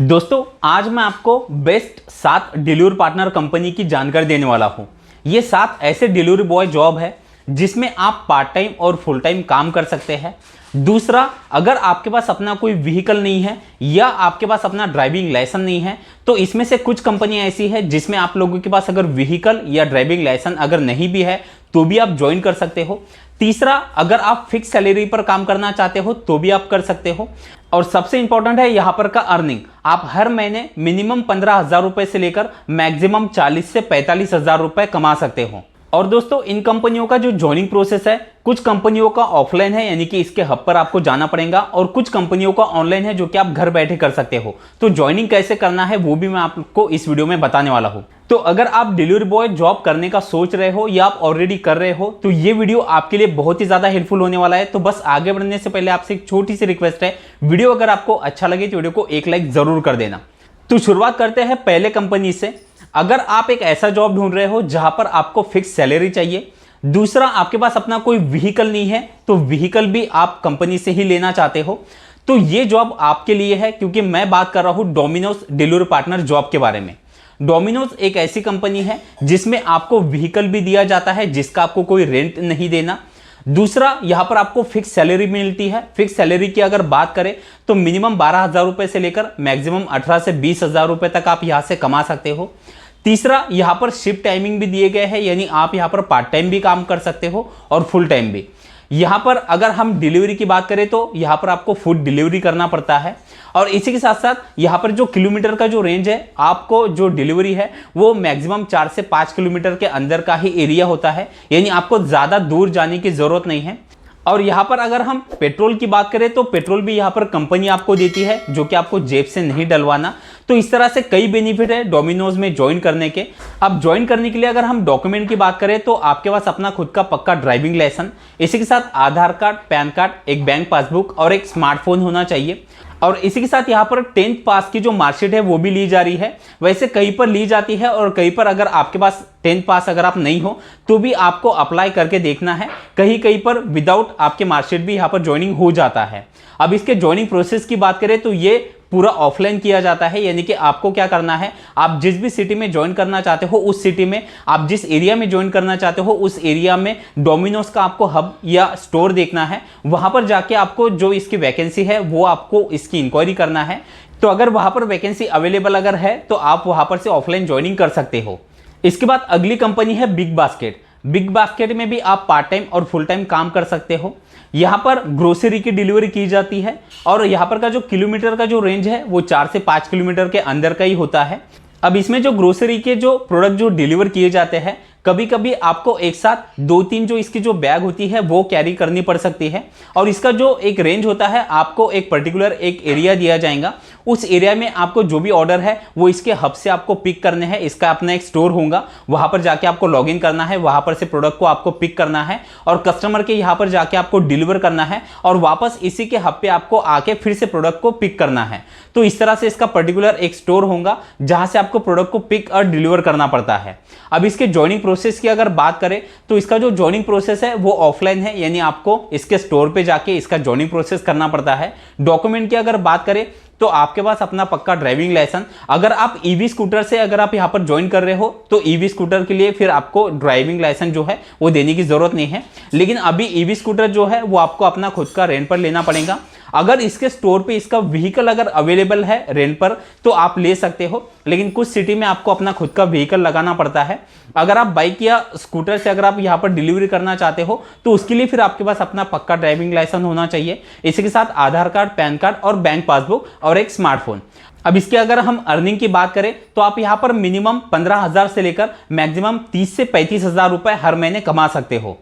दोस्तों आज मैं आपको बेस्ट 7 डिलीवरी पार्टनर कंपनी की जानकारी देने वाला हूं। ये 7 ऐसे डिलीवरी बॉय जॉब है जिसमें आप पार्ट टाइम और फुल टाइम काम कर सकते हैं। दूसरा, अगर आपके पास अपना कोई व्हीकल नहीं है या आपके पास अपना ड्राइविंग लाइसेंस नहीं है तो इसमें से कुछ कंपनियां ऐसी है जिसमें आप लोगों के पास अगर व्हीकल या ड्राइविंग लाइसेंस अगर नहीं भी है तो भी आप ज्वाइन कर सकते हो। तीसरा, अगर आप फिक्स सैलरी पर काम करना चाहते हो तो भी आप कर सकते हो। और सबसे इंपॉर्टेंट है यहां पर का अर्निंग, आप हर महीने मिनिमम 15,000 रुपए से लेकर मैक्सिमम 40 से 45,000 रुपए कमा सकते हो। और दोस्तों इन कंपनियों का जो ज्वाइनिंग प्रोसेस है, कुछ कंपनियों का ऑफलाइन है यानी कि इसके हब पर आपको जाना पड़ेगा और कुछ कंपनियों का ऑनलाइन है जो कि आप घर बैठे कर सकते हो। तो ज्वाइनिंग कैसे करना है वो भी मैं आपको इस वीडियो में बताने वाला हूं। तो अगर आप डिलीवरी बॉय जॉब करने का सोच रहे हो या आप ऑलरेडी कर रहे हो तो ये वीडियो आपके लिए बहुत ही ज्यादा हेल्पफुल होने वाला है। तो बस आगे बढ़ने से पहले आपसे एक छोटी सी रिक्वेस्ट है, वीडियो अगर आपको अच्छा लगे तो वीडियो को एक लाइक जरूर कर देना। तो शुरुआत करते हैं पहले कंपनी से। अगर आप एक ऐसा जॉब ढूंढ रहे हो जहां पर आपको फिक्स सैलरी चाहिए, दूसरा आपके पास अपना कोई व्हीकल नहीं है तो व्हीकल भी आप कंपनी से ही लेना चाहते हो, तो ये जॉब आपके लिए है। क्योंकि मैं बात कर रहा हूं डोमिनोज डिलीवरी पार्टनर जॉब के बारे में। डोमिनोज एक ऐसी कंपनी है जिसमें आपको व्हीकल भी दिया जाता है जिसका आपको कोई रेंट नहीं देना। दूसरा, यहां पर आपको फिक्स सैलरी मिलती है। फिक्स सैलरी की अगर बात करें तो मिनिमम 12,000 रुपए से लेकर मैक्सिमम 18 से 20,000 रुपए तक आप यहां से कमा सकते हो। तीसरा, यहां पर शिफ्ट टाइमिंग भी दिए गए हैं, यानी आप यहां पर पार्ट टाइम भी काम कर सकते हो और फुल टाइम भी। यहां पर अगर हम डिलीवरी की बात करें तो यहां पर आपको फूड डिलीवरी करना पड़ता है। और इसी के साथ साथ यहां पर जो किलोमीटर का जो रेंज है, आपको जो डिलीवरी है वो मैक्सिमम 4 से 5 किलोमीटर के अंदर का ही एरिया होता है, यानी आपको ज्यादा दूर जाने की जरूरत नहीं है। और यहां पर अगर हम पेट्रोल की बात करें तो पेट्रोल भी यहां पर कंपनी आपको देती है जो कि आपको जेब से नहीं डलवाना। तो इस तरह से कई बेनिफिट है डोमिनोज में ज्वाइन करने के। अब ज्वाइन करने के लिए अगर हम डॉक्यूमेंट की बात करें तो आपके पास अपना खुद का पक्का ड्राइविंग लाइसेंस, इसी के साथ आधार कार्ड, पैन कार्ड, एक बैंक पासबुक और एक स्मार्टफोन होना चाहिए। और इसी के साथ यहाँ पर 10th पास की जो मार्कशीट है वो भी ली जा रही है। वैसे कहीं पर ली जाती है और कहीं पर अगर आपके पास 10th पास अगर आप नहीं हो तो भी आपको अप्लाई करके देखना है। कहीं कहीं पर विदाउट आपके मार्कशीट भी यहाँ पर ज्वाइनिंग हो जाता है। अब इसके ज्वाइनिंग प्रोसेस की बात करें तो ये पूरा ऑफलाइन किया जाता है, यानी कि आपको क्या करना है, आप जिस भी सिटी में ज्वाइन करना चाहते हो उस सिटी में, आप जिस एरिया में ज्वाइन करना चाहते हो उस एरिया में डोमिनोज का आपको हब या स्टोर देखना है। वहां पर जाके आपको जो इसकी वैकेंसी है वो आपको इसकी इंक्वायरी करना है। तो अगर वहां पर वैकेंसी अवेलेबल अगर है तो आप वहां पर से ऑफलाइन ज्वाइनिंग कर सकते हो। इसके बाद अगली कंपनी है बिग बास्केट। बिग बास्केट में भी आप पार्ट टाइम और फुल टाइम काम कर सकते हो। यहां पर ग्रोसरी की डिलीवरी की जाती है और यहां पर का जो किलोमीटर का जो रेंज है वो 4 से 5 किलोमीटर के अंदर का ही होता है। अब इसमें जो ग्रोसरी के जो प्रोडक्ट जो डिलीवर किए जाते हैं, कभी कभी आपको एक साथ 2-3 जो इसकी जो बैग होती है वो कैरी करनी पड़ सकती है। और इसका जो एक रेंज होता है, आपको एक पर्टिकुलर एक एरिया दिया जाएगा, उस एरिया में आपको जो भी ऑर्डर है वो इसके हब से आपको पिक करने हैं। इसका अपना एक स्टोर होगा, वहां पर जाके आपको लॉग इन करना है, वहां पर से प्रोडक्ट को आपको पिक करना है और कस्टमर के यहाँ पर जाके आपको डिलीवर करना है और वापस इसी के हब पे आपको आके फिर से प्रोडक्ट को पिक करना है। तो इस तरह से इसका पर्टिकुलर एक स्टोर होगा जहां से आपको प्रोडक्ट को पिक और डिलीवर करना पड़ता है। अब इसके ज्वाइनिंग प्रोसेस की अगर बात करें तो इसका जो ज्वाइनिंग प्रोसेस है वो ऑफलाइन है, यानी आपको इसके स्टोर पे जाके इसका ज्वाइनिंग प्रोसेस करना पड़ता है। डॉक्यूमेंट की अगर बात करें तो आपके पास अपना पक्का ड्राइविंग लाइसेंस, अगर आप ईवी स्कूटर से अगर आप यहां पर ज्वाइन कर रहे हो तो ईवी स्कूटर के लिए फिर आपको ड्राइविंग लाइसेंस जो है वो देने की जरूरत नहीं है। लेकिन अभी ईवी स्कूटर जो है वो आपको अपना खुद का रेंट पर लेना पड़ेगा। अगर इसके स्टोर पे इसका व्हीकल अगर अवेलेबल है रेंट पर तो आप ले सकते हो, लेकिन कुछ सिटी में आपको अपना खुद का व्हीकल लगाना पड़ता है। अगर आप बाइक या स्कूटर से अगर आप यहां पर डिलीवरी करना चाहते हो तो उसके लिए फिर आपके पास अपना पक्का ड्राइविंग लाइसेंस होना चाहिए, इसी के साथ आधार कार्ड, पैन कार्ड और बैंक पासबुक और एक स्मार्टफोन। अब इसके अगर हम अर्निंग की बात करें तो आप यहां पर मिनिमम 15,000 से लेकर मैक्सिमम 30 से 35,000 रुपए हर महीने कमा सकते हो।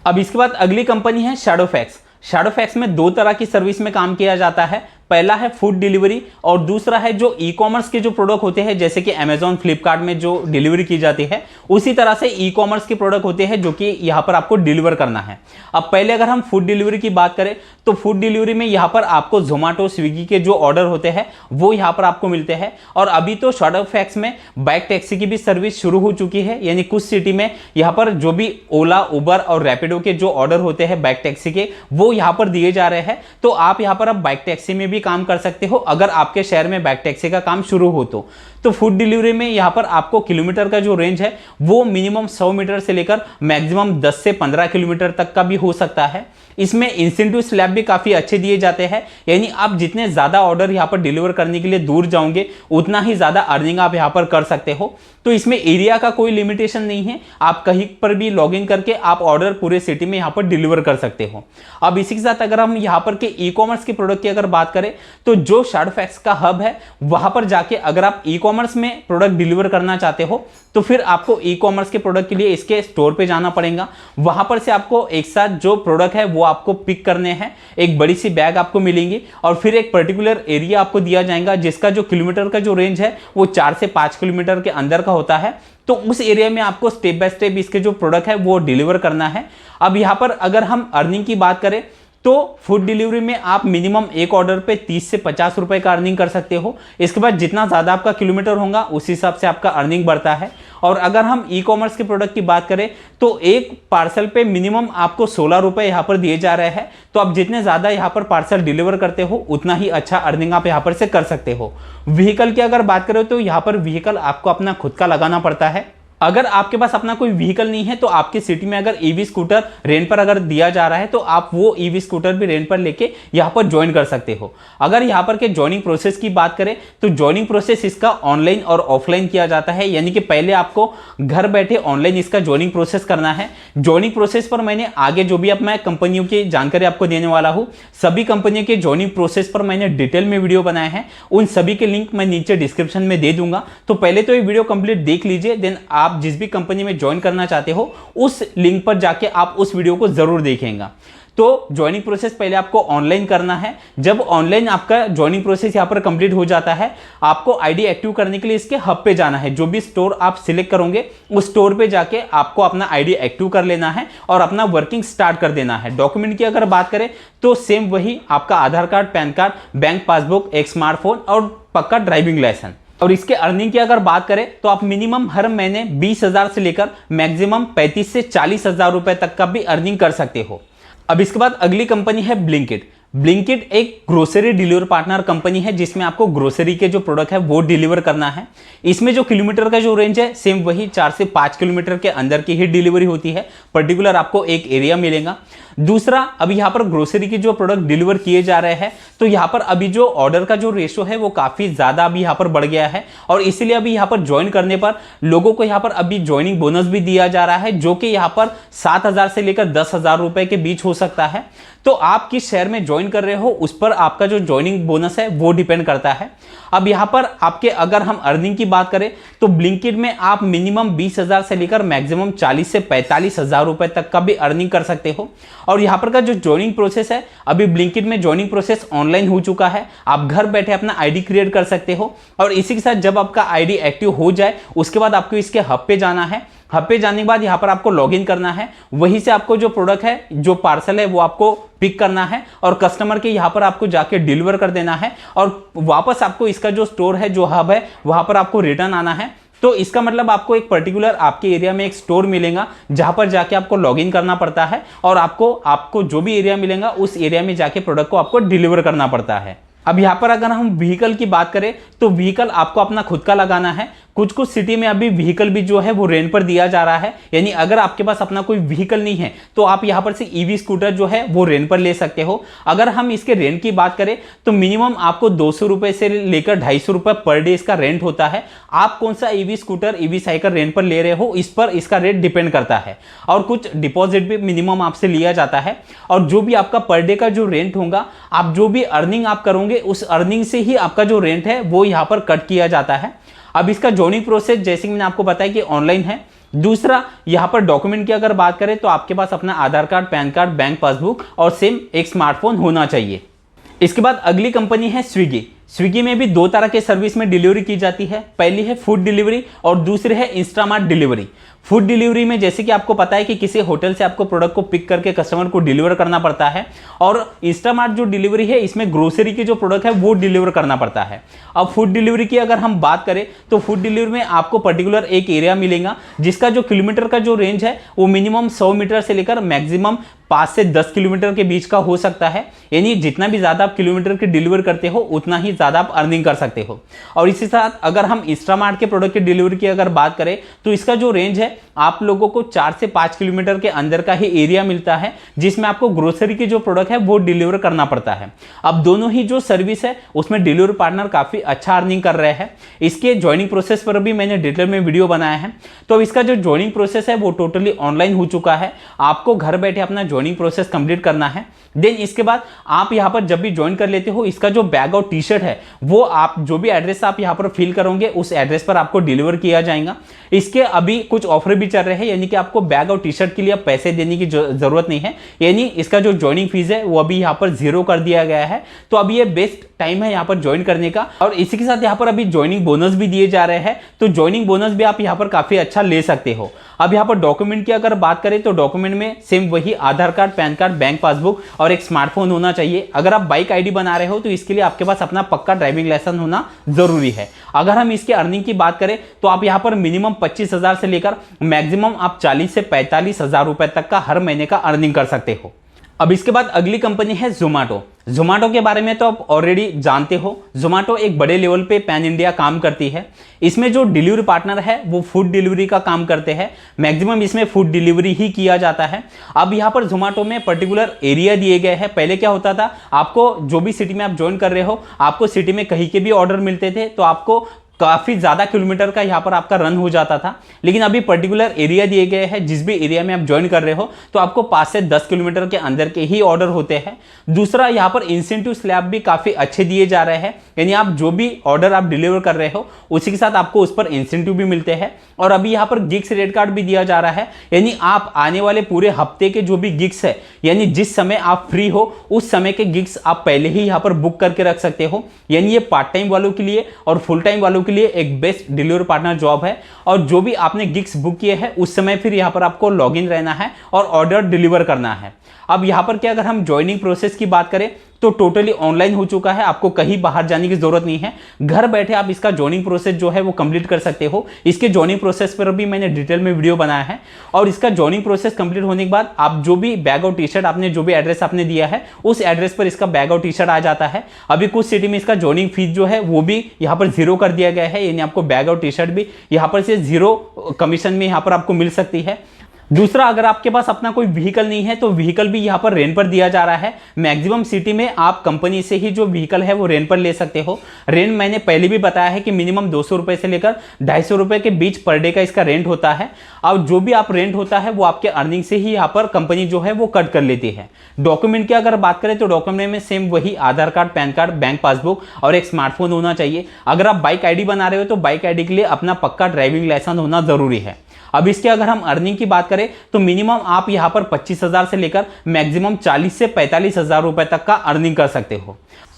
अब इसके बाद अगली कंपनी है शैडोफैक्स। शैडोफैक्स में 2 तरह की सर्विस में काम किया जाता है। पहला है फूड डिलीवरी और दूसरा है जो ई कॉमर्स के जो प्रोडक्ट होते हैं, जैसे कि अमेजॉन, फ्लिपकार्ट में जो डिलीवरी की जाती है उसी तरह से ई कॉमर्स के प्रोडक्ट होते हैं जो कि यहां पर आपको डिलीवर करना है। अब पहले अगर हम फूड डिलीवरी की बात करें तो फूड डिलीवरी में यहां पर आपको जोमेटो, स्विगी के जो ऑर्डर होते हैं वो यहां पर आपको मिलते हैं। और अभी तो शैडोफैक्स में बाइक टैक्सी की भी सर्विस शुरू हो चुकी है, यानी कुछ सिटी में यहां पर जो भी ओला, उबर और रैपिडो के जो ऑर्डर होते हैं बाइक टैक्सी के वो यहां पर दिए जा रहे हैं। तो आप यहां पर अब बाइक टैक्सी में भी भी काम कर सकते हो अगर आपके शहर में बाइक टैक्सी का काम शुरू हो तो फूड डिलीवरी में यहाँ पर आपको किलोमीटर का जो रेंज है वो मिनिमम 100 मीटर से लेकर मैक्सिमम 10 से 15 किलोमीटर तक का भी हो सकता है। इसमें इंसेंटिव स्लैब भी काफ़ी अच्छे दिए जाते हैं, यानी आप जितने ज़्यादा ऑर्डर यहाँ पर डिलीवर करने के लिए दूर जाओगे उतना ही ज़्यादा अर्निंग आप यहाँ पर कर सकते हो। तो इसमें एरिया का कोई लिमिटेशन नहीं है, आप कहीं पर भी लॉग इन करके आप ऑर्डर पूरे सिटी में यहाँ पर डिलीवर कर सकते हो। अब इसी के साथ अगर हम यहाँ पर के ई कॉमर्स के प्रोडक्ट की अगर बात करें तो जो शैडोफैक्स का हब है वहां पर जाके अगर आप ई कॉमर्स में प्रोडक्ट डिलीवर करना चाहते हो तो फिर आपको ई कॉमर्स के प्रोडक्ट के लिए इसके स्टोर पे जाना पड़ेगा। वहां पर से आपको एक साथ जो प्रोडक्ट है वो आपको पिक करने हैं, एक बड़ी सी बैग आपको मिलेंगी और फिर एक पर्टिकुलर एरिया आपको दिया जाएगा जिसका जो किलोमीटर का जो रेंज है वो 4 से 5 किलोमीटर के अंदर का होता है। तो उस एरिया में आपको स्टेप बाय स्टेप इसके जो प्रोडक्ट है वो डिलीवर करना है। अब यहाँ पर अगर हम अर्निंग की बात करें तो फूड डिलीवरी में आप मिनिमम एक ऑर्डर पे 30 से 50 रुपए का अर्निंग कर सकते हो। इसके बाद जितना ज़्यादा आपका किलोमीटर होगा उस हिसाब से आपका अर्निंग बढ़ता है। और अगर हम ई कॉमर्स के प्रोडक्ट की बात करें तो एक पार्सल पे मिनिमम आपको 16 रुपए यहाँ पर दिए जा रहे हैं। तो आप जितने ज़्यादा यहाँ पर पार्सल डिलीवर करते हो उतना ही अच्छा अर्निंग आप यहाँ पर से कर सकते हो। व्हीकल की अगर बात करें तो यहाँ पर व्हीकल आपको अपना खुद का लगाना पड़ता है। अगर आपके पास अपना कोई व्हीकल नहीं है तो आपकी सिटी में अगर ईवी स्कूटर रेंट पर अगर दिया जा रहा है तो आप वो ईवी स्कूटर भी रेंट पर लेके यहाँ पर ज्वाइन कर सकते हो। अगर यहाँ पर के ज्वाइनिंग प्रोसेस की बात करें तो ज्वाइनिंग प्रोसेस इसका ऑनलाइन और ऑफलाइन किया जाता है, यानी कि पहले आपको घर बैठे ऑनलाइन इसका ज्वाइनिंग प्रोसेस करना है। ज्वाइनिंग प्रोसेस पर मैंने आगे जो भी अब मैं कंपनियों की जानकारी आपको देने वाला हूँ, सभी कंपनियों के ज्वाइनिंग प्रोसेस पर मैंने डिटेल में वीडियो बनाए हैं, उन सभी के लिंक मैं नीचे डिस्क्रिप्शन में दे दूंगा। तो पहले तो ये वीडियो कंप्लीट देख लीजिए, देन आप जिस भी कंपनी में ज्वाइन करना चाहते हो उस लिंक पर जाके आप उस वीडियो को जरूर देखेंगे। तो ज्वाइनिंग प्रोसेस पहले आपको ऑनलाइन करना है। जब ऑनलाइन आपका ज्वाइनिंग प्रोसेस यहां पर कंप्लीट हो जाता है, आपको आईडी एक्टिव करने के लिए इसके हब पे जाना है। जो भी स्टोर आप सिलेक्ट करोगे उस स्टोर पे जाके आपको अपना आईडी एक्टिव कर लेना है और अपना वर्किंग स्टार्ट कर देना है। डॉक्यूमेंट की अगर बात करें तो सेम वही आपका Aadhaar card, pan card, bank passbook, एक स्मार्टफोन और पक्का ड्राइविंग लाइसेंस। और इसके अर्निंग की अगर बात करें तो आप मिनिमम हर महीने 20,000 से लेकर मैक्सिमम 35 से 40,000 रुपए तक का भी अर्निंग कर सकते हो। अब इसके बाद अगली कंपनी है ब्लिंकिट। ब्लिंकिट एक ग्रोसरी डिलीवर पार्टनर कंपनी है जिसमें आपको ग्रोसरी के जो प्रोडक्ट है वो डिलीवर करना है। इसमें जो किलोमीटर का जो रेंज है सेम वही 4 से 5 किलोमीटर के अंदर की ही डिलीवरी होती है। पर्टिकुलर आपको एक एरिया मिलेगा। दूसरा, अभी यहाँ पर ग्रोसरी के जो प्रोडक्ट डिलीवर किए जा रहे हैं तो यहाँ पर अभी जो ऑर्डर का जो रेशो है वो काफ़ी ज़्यादा अभी यहाँ पर बढ़ गया है और इसीलिए अभी यहाँ पर ज्वाइन करने पर लोगों को यहाँ पर अभी ज्वाइनिंग बोनस भी दिया जा रहा है, जो कि यहाँ पर 7,000 से लेकर 10,000 रुपए के बीच हो सकता है। तो आप किस शहर में ज्वाइन कर रहे हो उस पर आपका जो ज्वाइनिंग बोनस है वो डिपेंड करता है। अब यहाँ पर आपके अगर हम अर्निंग की बात करें तो ब्लिंकिट में आप मिनिमम 20,000 से लेकर मैक्सिमम 40 से 45,000 रुपए तक का भी अर्निंग कर सकते हो। और यहाँ पर का जो ज्वाइनिंग प्रोसेस है, अभी ब्लिंकिट में ज्वाइनिंग प्रोसेस ऑनलाइन हो चुका है। आप घर बैठे अपना आईडी क्रिएट कर सकते हो और इसी के साथ जब आपका आईडी एक्टिव हो जाए उसके बाद आपको इसके हब पे जाना है। हब पे जाने के बाद यहाँ पर आपको लॉगिन करना है, वहीं से आपको जो प्रोडक्ट है, जो पार्सल है वो आपको पिक करना है और कस्टमर के यहाँ पर आपको जाके डिलीवर कर देना है और वापस आपको इसका जो स्टोर है, जो हब है, वहां पर आपको रिटर्न आना है। तो इसका मतलब आपको एक पर्टिकुलर आपके एरिया में एक स्टोर मिलेगा जहां पर जाके आपको लॉगिन करना पड़ता है और आपको जो भी एरिया मिलेगा उस एरिया में जाके प्रोडक्ट को आपको डिलीवर करना पड़ता है। अब यहाँ पर अगर हम व्हीकल की बात करें तो व्हीकल आपको अपना खुद का लगाना है। कुछ कुछ सिटी में अभी व्हीकल भी जो है वो रेंट पर दिया जा रहा है, यानी अगर आपके पास अपना कोई व्हीकल नहीं है तो आप यहाँ पर से ईवी स्कूटर जो है वो रेंट पर ले सकते हो। अगर हम इसके रेंट की बात करें तो मिनिमम आपको 200 रुपए से लेकर 250 रुपए पर डे इसका रेंट होता है। आप कौन सा EV scooter, EV cycle rent पर ले रहे हो इस पर इसका रेट डिपेंड करता है और कुछ डिपॉजिट भी मिनिमम आपसे लिया जाता है। और जो भी आपका पर डे का जो रेंट होगा, आप जो भी अर्निंग आप करोगे उस अर्निंग से ही आपका जो रेंट है वो यहाँ पर कट किया जाता है। अब इसका ज्वाइनिंग प्रोसेस जैसे मैंने आपको बताया कि ऑनलाइन है। दूसरा, यहाँ पर डॉक्यूमेंट की अगर बात करें तो आपके पास अपना Aadhaar card, pan card, bank passbook और सेम एक स्मार्टफोन होना चाहिए। इसके बाद अगली कंपनी है स्विगी। स्विगी में भी 2 तरह के सर्विस में डिलीवरी की जाती है। पहली है फूड डिलीवरी और दूसरी है इंस्टामार्ट डिलीवरी। फूड डिलीवरी में जैसे कि आपको पता है कि किसी होटल से आपको प्रोडक्ट को पिक करके कस्टमर को डिलीवर करना पड़ता है, और इंस्टामार्ट जो डिलीवरी है इसमें ग्रोसरी के जो प्रोडक्ट है वो डिलीवर करना पड़ता है। अब फूड डिलीवरी की अगर हम बात करें तो फूड डिलीवरी में आपको पर्टिकुलर एक एरिया मिलेगा जिसका जो किलोमीटर का जो रेंज है वो मिनिमम 100 मीटर से लेकर मैक्सिमम 5 से 10 किलोमीटर के बीच का हो सकता है। यानी जितना भी ज़्यादा आप किलोमीटर के डिलीवर करते हो उतना ही ज़्यादा आप अर्निंग कर सकते हो। और इसी साथ अगर हम इंस्टामार्ट के प्रोडक्ट की डिलीवरी की अगर बात करें तो इसका जो रेंज है आप लोगों को 4 से 5 किलोमीटर के अंदर का ही एरिया मिलता है जिसमें आपको ग्रोसरी के जो प्रोडक्ट है वो डिलीवर करना पड़ता है। अब दोनों ही जो सर्विस है उसमें डिलीवरी पार्टनर काफ़ी अच्छा अर्निंग कर रहे हैं। इसके ज्वाइनिंग प्रोसेस पर भी मैंने डिटेल में वीडियो बनाया है। तो इसका जो ज्वाइनिंग प्रोसेस है वो टोटली ऑनलाइन हो चुका है। आपको घर बैठे अपना ज्वाइनिंग प्रोसेस कंप्लीट करना है। देन इसके बाद आप यहां पर जब भी ज्वाइन कर लेते हो इसका जो बैग और टी शर्ट है वो आप जो भी एड्रेस आप यहां पर फिल करोगे उस एड्रेस पर आपको डिलीवर किया जाएगा। इसके अभी कुछ ऑफर भी चल रहे हैं, यानी कि आपको बैग और टी शर्ट के लिए अब पैसे देने की जरूरत नहीं है। यानी इसका जो ज्वाइनिंग फीस है वो अभी यहां पर 0 कर दिया गया है। तो अभी ये बेस्ट टाइम है यहां पर ज्वाइन करने का। और इसी के साथ यहां पर अभी ज्वाइनिंग बोनस भी दिए जा रहे हैं, तो ज्वाइनिंग बोनस भी आप यहां पर काफी अच्छा ले सकते हो। अब यहां पर डॉक्यूमेंट की अगर बात करें तो डॉक्यूमेंट में सेम वही Aadhaar card, pan card, bank passbook और एक स्मार्टफोन होना चाहिए। अगर आप बाइक आईडी बना रहे हो तो इसके लिए आपके पास अपना पक्का ड्राइविंग लाइसेंस होना जरूरी है। अगर हम इसके अर्निंग की बात करें तो आप यहां पर मिनिमम 25,000 से लेकर मैक्सिमम आप 40 से 45,000 रुपए तक का हर महीने का अर्निंग कर सकते हो। अब इसके बाद अगली कंपनी है जोमैटो। जोमैटो के बारे में तो आप ऑलरेडी जानते हो। जोमैटो एक बड़े लेवल पे पैन इंडिया काम करती है। इसमें जो डिलीवरी पार्टनर है वो फूड डिलीवरी का काम करते हैं। मैक्सिमम इसमें फूड डिलीवरी ही किया जाता है। अब यहाँ पर जोमैटो में पर्टिकुलर एरिया दिए गए हैं। पहले क्या होता था, आपको जो भी सिटी में आप ज्वाइन कर रहे हो आपको सिटी में कहीं के भी ऑर्डर मिलते थे, तो आपको काफी ज्यादा किलोमीटर का यहाँ पर आपका रन हो जाता था। लेकिन अभी पर्टिकुलर एरिया दिए गए हैं, जिस भी एरिया में आप ज्वाइन कर रहे हो तो आपको 5 से 10 किलोमीटर के अंदर के ही ऑर्डर होते हैं। दूसरा, यहाँ पर इंसेंटिव स्लैब भी काफी अच्छे दिए जा रहे हैं। यानी आप जो भी ऑर्डर आप डिलीवर कर रहे हो उसी के साथ आपको उस पर इंसेंटिव भी मिलते हैं। और अभी यहाँ पर गिग्स रेट कार्ड भी दिया जा रहा है। यानी आप आने वाले पूरे हफ्ते के जो भी गिग्स है, यानी जिस समय आप फ्री हो उस समय के गिग्स आप पहले ही यहाँ पर बुक करके रख सकते हो। यानी ये पार्ट टाइम वालों के लिए और फुल टाइम वालों के लिए एक बेस्ट डिलीवरी पार्टनर जॉब है। और जो भी आपने गिग्स बुक किए हैं उस समय फिर यहां पर आपको लॉगिन रहना है और ऑर्डर डिलीवर करना है। अब यहां पर क्या, अगर हम ज्वाइनिंग प्रोसेस की बात करें तो टोटली ऑनलाइन हो चुका है। आपको कहीं बाहर जाने की जरूरत नहीं है। घर बैठे आप इसका ज्वाइनिंग प्रोसेस जो है वो कंप्लीट कर सकते हो। इसके ज्वाइनिंग प्रोसेस पर भी मैंने डिटेल में वीडियो बनाया है। और इसका ज्वाइनिंग प्रोसेस कंप्लीट होने के बाद आप जो भी बैग और टी शर्ट आपने जो भी एड्रेस आपने दिया है उस एड्रेस पर इसका बैग और टी शर्ट आ जाता है। अभी कुछ सिटी में इसका ज्वाइनिंग फीस जो है वो भी यहाँ पर 0 कर दिया गया है। यानी आपको बैग और टी शर्ट भी यहाँ पर से 0 कमीशन में यहाँ पर आपको मिल सकती है। दूसरा, अगर आपके पास अपना कोई व्हीकल नहीं है तो व्हीकल भी यहाँ पर रेंट पर दिया जा रहा है। मैक्सिमम सिटी में आप कंपनी से ही जो व्हीकल है वो रेंट पर ले सकते हो। रेंट मैंने पहले भी बताया है कि मिनिमम 200 रुपए से लेकर 250 रुपए के बीच पर डे का इसका रेंट होता है। और जो भी आप रेंट होता है वो आपके अर्निंग से ही यहाँ पर कंपनी जो है वो कट कर लेती है। डॉक्यूमेंट की अगर बात करें तो डॉक्यूमेंट में सेम वही Aadhaar card, pan card, bank passbook और एक स्मार्टफोन होना चाहिए। अगर आप बाइक आईडी बना रहे हो तो बाइक आईडी के लिए अपना पक्का ड्राइविंग लाइसेंस होना जरूरी है। अब इसके अगर हम अर्निंग की बात करें तो मिनिमम आप यहां पर 25,000 से लेकर मैक्सिमम 40 से 45,000 रुपए तक का अर्निंग कर सकते हो।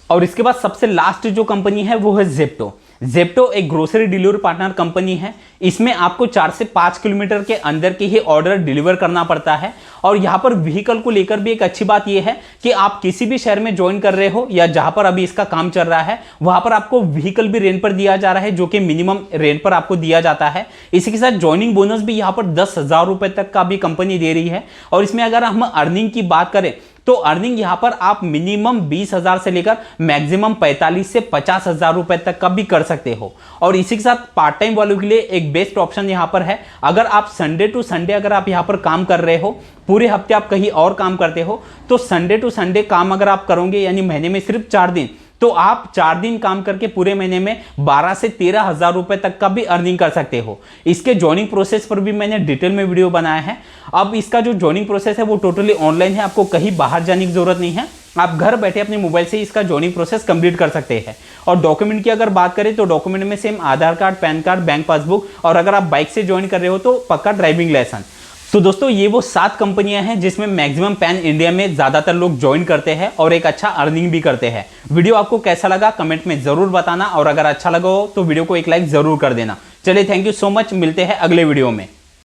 और इसके बाद सबसे लास्ट जो कंपनी है वो है जेप्टो। जेप्टो एक ग्रोसरी डिलीवरी पार्टनर कंपनी है। इसमें आपको 4 से 5 किलोमीटर के अंदर के ही ऑर्डर डिलीवर करना पड़ता है। और यहाँ पर व्हीकल को लेकर भी एक अच्छी बात यह है कि आप किसी भी शहर में ज्वाइन कर रहे हो या जहां पर अभी इसका काम चल रहा है वहां पर आपको व्हीकल भी रेंट पर दिया जा रहा है, जो कि मिनिमम रेंट पर आपको दिया जाता है। इसी के साथ ज्वाइनिंग बोनस भी यहाँ पर 10,000 रुपए तक का भी कंपनी दे रही है। और इसमें अगर हम अर्निंग की बात करें तो अर्निंग यहां पर आप मिनिमम 20,000 से लेकर मैक्सिमम 45 से 50,000 रुपए तक का भी कर सकते हो। और इसी के साथ पार्ट टाइम वालों के लिए एक बेस्ट ऑप्शन यहां पर है। अगर आप संडे टू संडे अगर आप यहां पर काम कर रहे हो, पूरे हफ्ते आप कहीं और काम करते हो, तो संडे टू संडे काम अगर आप करोगे यानी महीने में सिर्फ 4 दिन, तो आप 4 दिन काम करके पूरे महीने में 12 से 13,000 रुपए तक का भी अर्निंग कर सकते हो। इसके ज्वाइनिंग प्रोसेस पर भी मैंने डिटेल में वीडियो बनाया है। अब इसका जो ज्वाइनिंग प्रोसेस है वो टोटली ऑनलाइन है। आपको कहीं बाहर जाने की जरूरत नहीं है। आप घर बैठे अपने मोबाइल से इसका ज्वाइनिंग प्रोसेस कंप्लीट कर सकते हैं। और डॉक्यूमेंट की अगर बात करें तो डॉक्यूमेंट में same Aadhaar card, pan card, bank passbook और अगर आप बाइक से ज्वाइन कर रहे हो तो पक्का ड्राइविंग लाइसेंस। तो दोस्तों ये वो 7 कंपनियां हैं जिसमें मैक्सिमम पैन इंडिया में ज्यादातर लोग ज्वाइन करते हैं और एक अच्छा अर्निंग भी करते हैं। वीडियो आपको कैसा लगा कमेंट में जरूर बताना और अगर अच्छा लगा हो तो वीडियो को एक लाइक जरूर कर देना। चलिए, थैंक यू सो मच, मिलते हैं अगले वीडियो में।